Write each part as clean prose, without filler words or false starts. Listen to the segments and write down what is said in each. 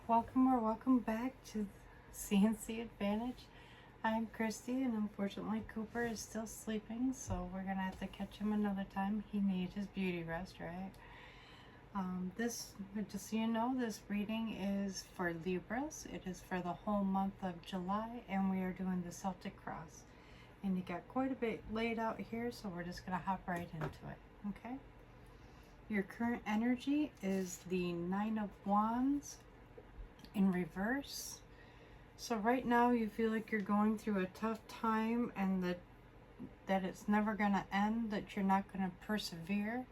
Welcome or welcome back to CNC Advantage. I'm Christy, and unfortunately Cooper is still sleeping, so we're gonna have to catch him another time. He needs his beauty rest, right? Just so you know, this reading is for Libras. It is for the whole month of July, and we are doing the Celtic Cross. And you got quite a bit laid out here, so we're just gonna hop right into it, okay? Your current energy is the Nine of Wands in reverse. So right now you feel like you're going through a tough time, and that it's never going to end, that you're not going to persevere.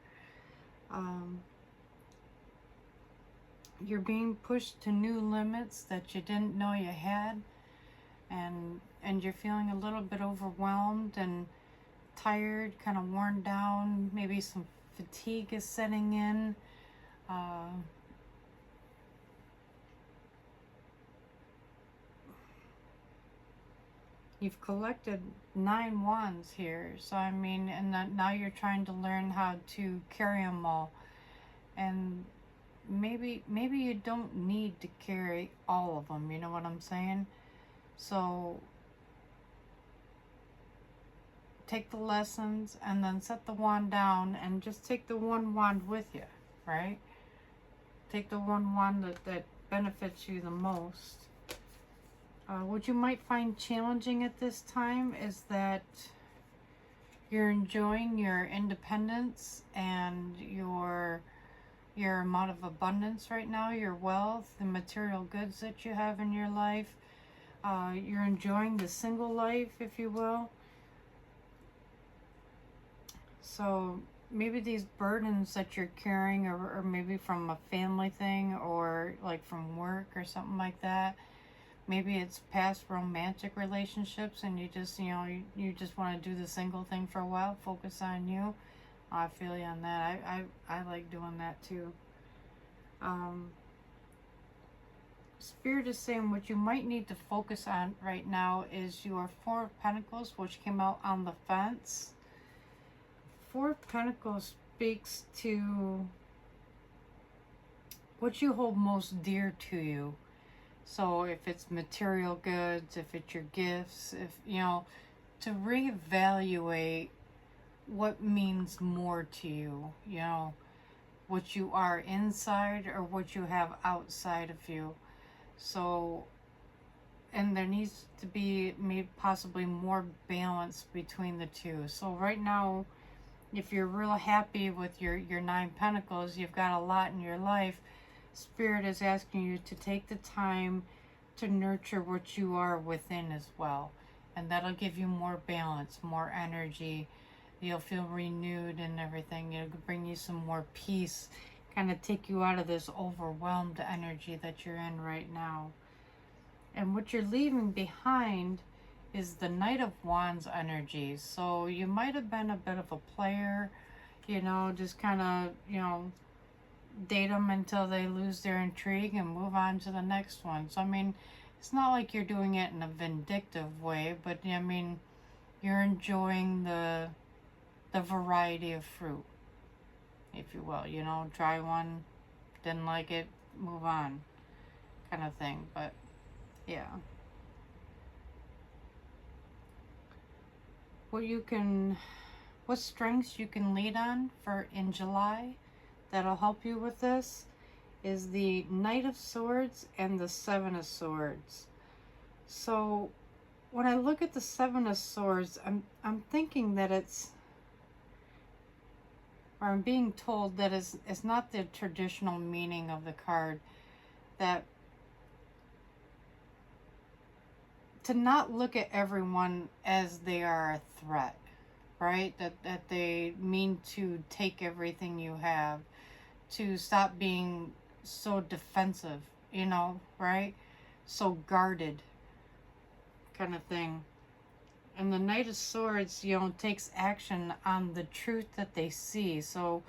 You're being pushed to new limits that you didn't know you had, and you're feeling a little bit overwhelmed and tired, kind of worn down. Maybe some fatigue is setting in. You've collected 9 wands here, so I mean, and now you're trying to learn how to carry them all. And maybe you don't need to carry all of them, you know what I'm saying? So take the lessons and then set the wand down and just take the one wand with you, right? Take the one wand that benefits you the most. What you might find challenging at this time is that you're enjoying your independence and your amount of abundance right now, your wealth, the material goods that you have in your life. You're enjoying the single life, if you will. So maybe these burdens that you're carrying are maybe from a family thing, or like from work or something like that. Maybe it's past romantic relationships, and you just, you just want to do the single thing for a while, focus on you. I feel you on that. I like doing that too. Spirit is saying what you might need to focus on right now is your Four of Pentacles, which came out on the fence. Four of Pentacles speaks to what you hold most dear to you. So if it's material goods, if it's your gifts, if, to reevaluate what means more to you, what you are inside or what you have outside of you. So, and there needs to be maybe possibly more balance between the two. So right now, if you're real happy with your 9 Pentacles, you've got a lot in your life, Spirit is asking you to take the time to nurture what you are within as well. And that'll give you more balance, more energy. You'll feel renewed and everything. It'll bring you some more peace, kind of take you out of this overwhelmed energy that you're in right now. And what you're leaving behind is the Knight of Wands energy. So you might have been a bit of a player, just kind of, date them until they lose their intrigue and move on to the next one. So I mean, it's not like you're doing it in a vindictive way, but I mean, you're enjoying the variety of fruit, if you will. Try one, didn't like it, move on, kind of thing. But yeah, what strengths you can lead on for in July that'll help you with this is the Knight of Swords and the Seven of Swords. So when I look at the Seven of Swords, I'm thinking that I'm being told that it's not the traditional meaning of the card, that to not look at everyone as they are a threat, right? That they mean to take everything you have, to stop being so defensive, right? So guarded, kind of thing. And the Knight of Swords, takes action on the truth that they see, so,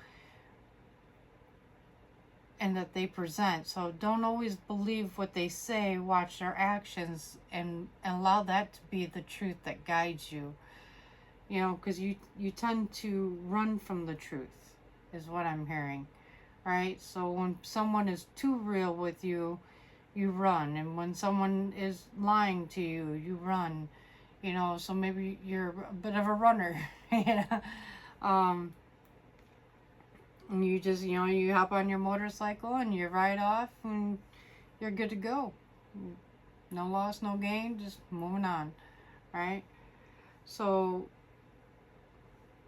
and that they present. So don't always believe what they say, watch their actions, and allow that to be the truth that guides you. Because you tend to run from the truth, is what I'm hearing. right? So when someone is too real with you, you run. And when someone is lying to you, you run. You know, so maybe you're a bit of a runner. You know? And you just, you know, you hop on your motorcycle and you ride off and you're good to go. No loss, no gain, just moving on, right? So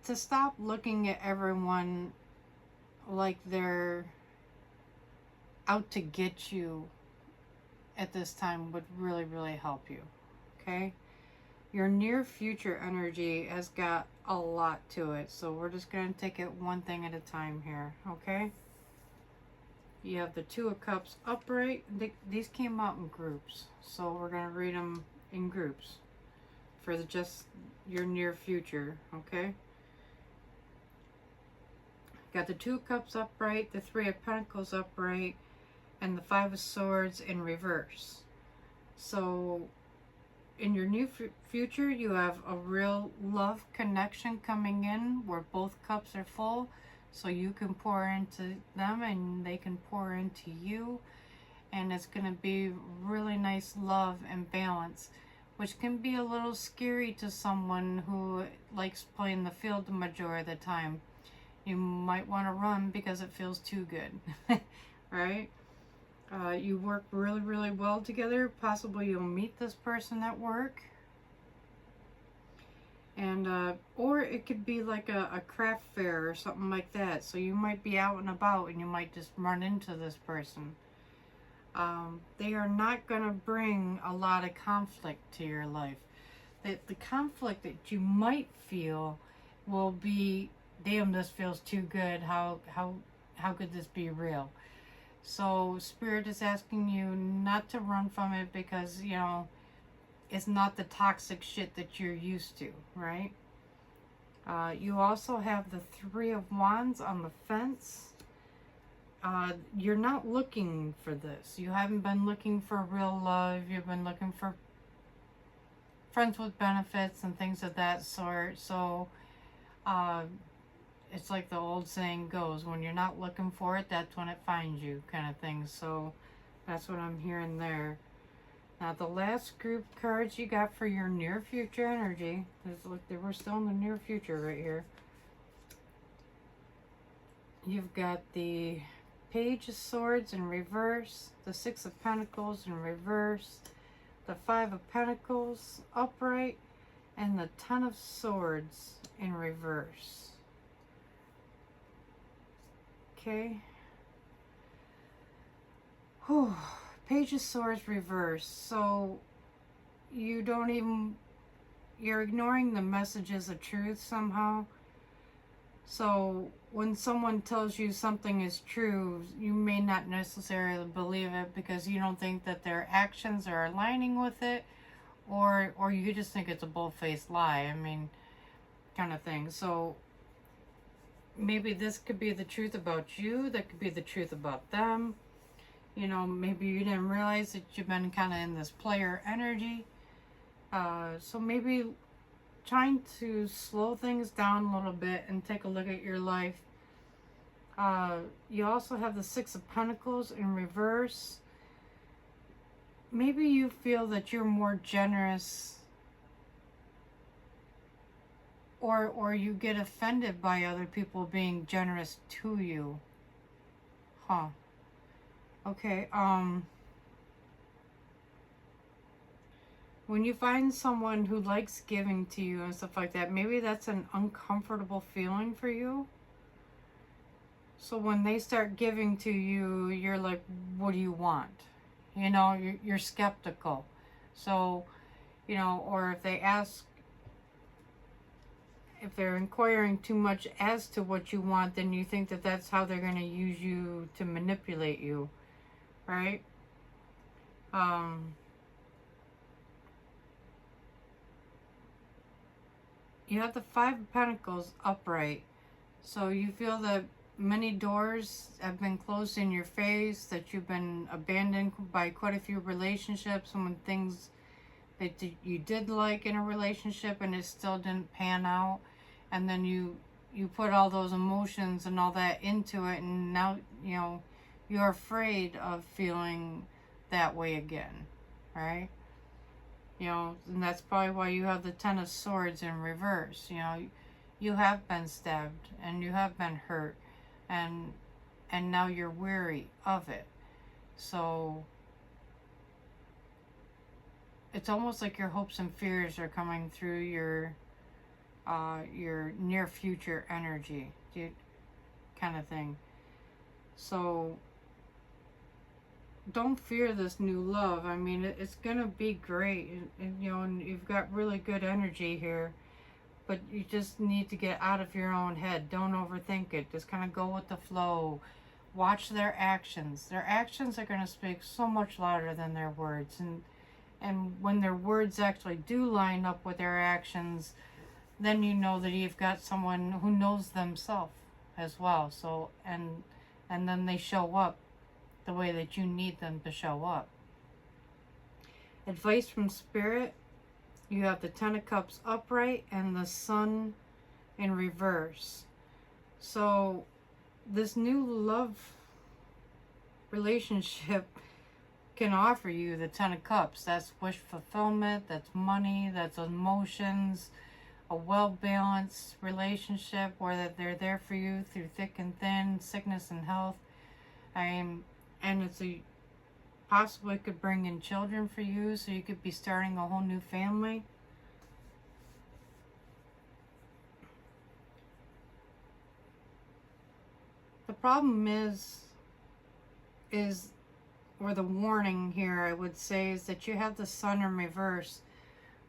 to stop looking at everyone like they're out to get you at this time would really, really help you, okay? Your near future energy has got a lot to it, so we're just going to take it one thing at a time here, okay? You have the Two of Cups upright. These came out in groups, so we're going to read them in groups for just your near future, okay? Got the Two of Cups upright, the Three of Pentacles upright, and the Five of Swords in reverse. So in your new future, you have a real love connection coming in where both cups are full, so you can pour into them and they can pour into you, and it's going to be really nice love and balance, which can be a little scary to someone who likes playing the field the majority of the time. You might want to run because it feels too good, right? You work really, really well together. Possibly you'll meet this person at work. And, or it could be like a craft fair or something like that. So you might be out and about and you might just run into this person. They are not going to bring a lot of conflict to your life. The conflict that you might feel will be, damn, this feels too good. How could this be real? So Spirit is asking you not to run from it because, you know, it's not the toxic shit that you're used to, right? You also have the Three of Wands on the fence. You're not looking for this. You haven't been looking for real love. You've been looking for friends with benefits and things of that sort. So, it's like the old saying goes, when you're not looking for it, that's when it finds you, kind of thing. So that's what I'm hearing there. Now the last group cards you got for your near future energy, look, we're still in the near future right here. You've got the Page of Swords in reverse, the Six of Pentacles in reverse, the Five of Pentacles upright, and the Ten of Swords in reverse. Okay. Whew. Page of Swords reverse. So you don't even, you're ignoring the messages of truth somehow. So when someone tells you something is true, you may not necessarily believe it because you don't think that their actions are aligning with it, or you just think it's a bull-faced lie. I mean, kind of thing. So maybe this could be the truth about you, that could be the truth about them. You know, maybe you didn't realize that you've been kind of in this player energy. So maybe trying to slow things down a little bit and take a look at your life. You also have the Six of Pentacles in reverse. Maybe you feel that you're more generous, or you get offended by other people being generous to you. Huh. Okay, when you find someone who likes giving to you and stuff like that, maybe that's an uncomfortable feeling for you. So when they start giving to you, you're like, what do you want? You know, you're skeptical. So, you know, or if they ask, if they're inquiring too much as to what you want, then you think that that's how they're going to use you to manipulate you, right? You have the Five of Pentacles upright. So you feel that many doors have been closed in your face, that you've been abandoned by quite a few relationships, and when things that you did like in a relationship and it still didn't pan out, and then you you put all those emotions and all that into it, and now, you're afraid of feeling that way again, right? And that's probably why you have the Ten of Swords in reverse. You have been stabbed and you have been hurt, and now you're weary of it. So it's almost like your hopes and fears are coming through your near future energy, kind of thing. So don't fear this new love. I mean, it's gonna be great, and you've got really good energy here, but you just need to get out of your own head. Don't overthink it. Just kind of go with the flow. Watch their actions. Their actions are gonna speak so much louder than their words, and when their words actually do line up with their actions, then you know that you've got someone who knows themselves as well. So and then they show up the way that you need them to show up. Advice from Spirit: you have the Ten of Cups upright and the Sun in reverse. So this new love relationship can offer you the Ten of Cups. That's wish fulfillment, that's money, that's emotions, a well-balanced relationship where they're there for you through thick and thin, sickness and health. And it's possibly could bring in children for you, so you could be starting a whole new family. The problem is, or the warning here, I would say, is that you have the Sun in reverse.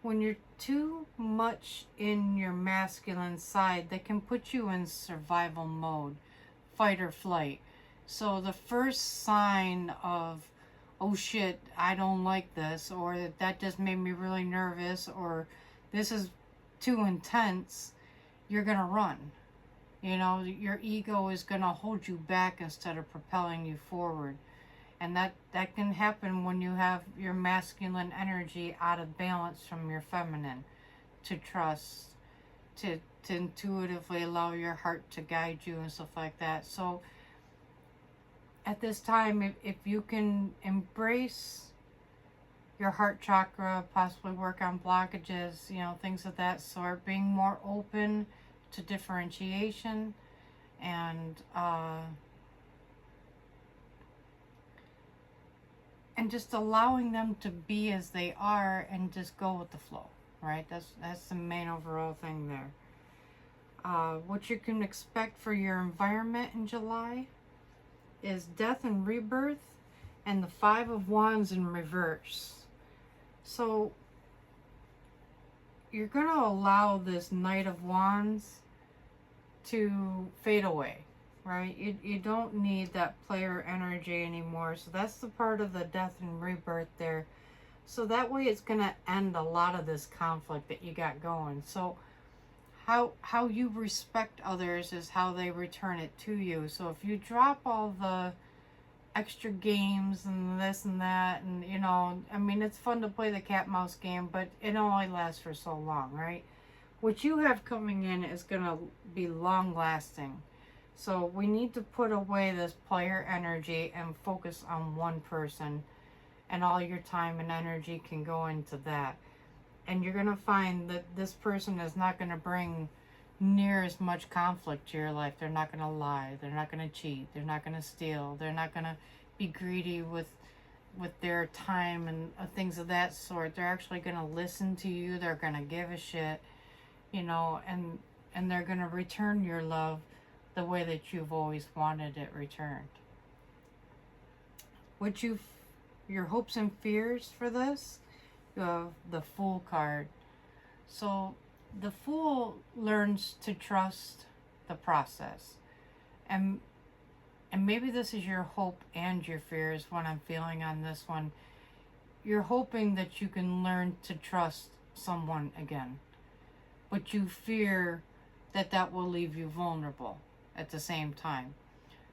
When you're too much in your masculine side, that can put you in survival mode, fight or flight. So the first sign of, oh shit, I don't like this, or that just made me really nervous, or this is too intense, you're gonna run. Your ego is gonna hold you back instead of propelling you forward. And that can happen when you have your masculine energy out of balance from your feminine. To trust, to intuitively allow your heart to guide you and stuff like that. So at this time, if you can embrace your heart chakra, possibly work on blockages, things of that sort, being more open to differentiation, and just allowing them to be as they are, and just go with the flow, right? That's the main overall thing there. What you can expect for your environment in July is death and rebirth, and the Five of Wands in reverse. So you're going to allow this Knight of Wands to fade away, right? You don't need that player energy anymore. So that's the part of the death and rebirth there. So that way it's going to end a lot of this conflict that you got going. So how you respect others is how they return it to you. So if you drop all the extra games and this and that, and it's fun to play the cat mouse game, but it only lasts for so long, right? What you have coming in is going to be long lasting. So we need to put away this player energy and focus on one person, and all your time and energy can go into that. And you're going to find that this person is not going to bring near as much conflict to your life. They're not going to lie. They're not going to cheat. They're not going to steal. They're not going to be greedy with their time and things of that sort. They're actually going to listen to you. They're going to give a shit, and they're going to return your love the way that you've always wanted it returned. Your hopes and fears for this? You have the Fool card. So the Fool learns to trust the process. And maybe this is your hope and your fears, what I'm feeling on this one. You're hoping that you can learn to trust someone again, but you fear that will leave you vulnerable at the same time.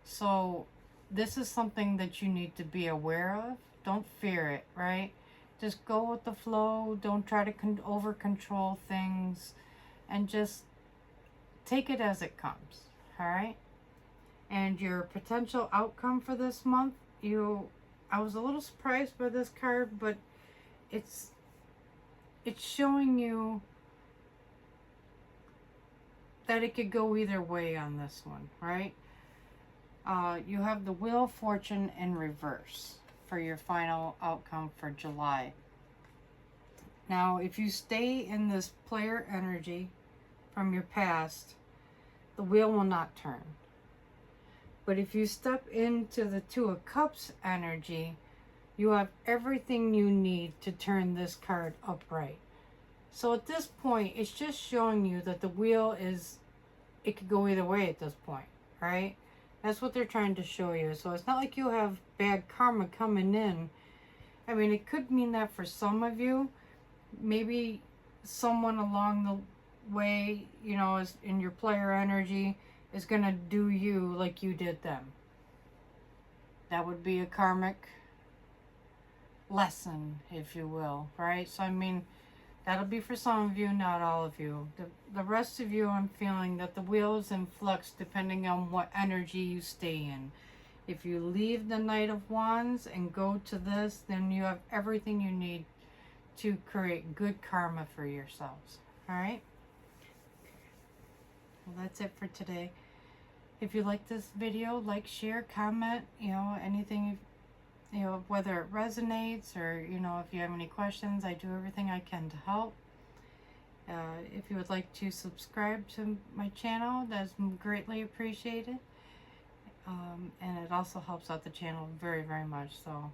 So this is something that you need to be aware of. Don't fear it, right? Just go with the flow. Don't try to over control things, and just take it as it comes. All right. And your potential outcome for this month, I was a little surprised by this card, but it's showing you that it could go either way on this one, right? You have the Wheel of Fortune in reverse for your final outcome for July. Now, if you stay in this player energy from your past, the wheel will not turn. But if you step into the Two of Cups energy, you have everything you need to turn this card upright. So at this point, it's just showing you that the wheel it could go either way at this point, right? That's what they're trying to show you. So it's not like you have bad karma coming in. I mean, it could mean that for some of you, maybe someone along the way, you know, is in your player energy, is going to do you like you did them. That would be a karmic lesson, if you will, right? So, I mean, that'll be for some of you, not all of you. The rest of you, I'm feeling that the wheel is in flux depending on what energy you stay in. If you leave the Knight of Wands and go to this, then you have everything you need to create good karma for yourselves. All right? Well, that's it for today. If you like this video, like, share, comment, you know, anything, you know, whether it resonates or, you know, if you have any questions, I do everything I can to help. If you would like to subscribe to my channel, that's greatly appreciated. And it also helps out the channel very, very much. So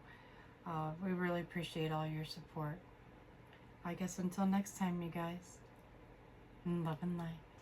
we really appreciate all your support. I guess until next time, you guys. Love and light.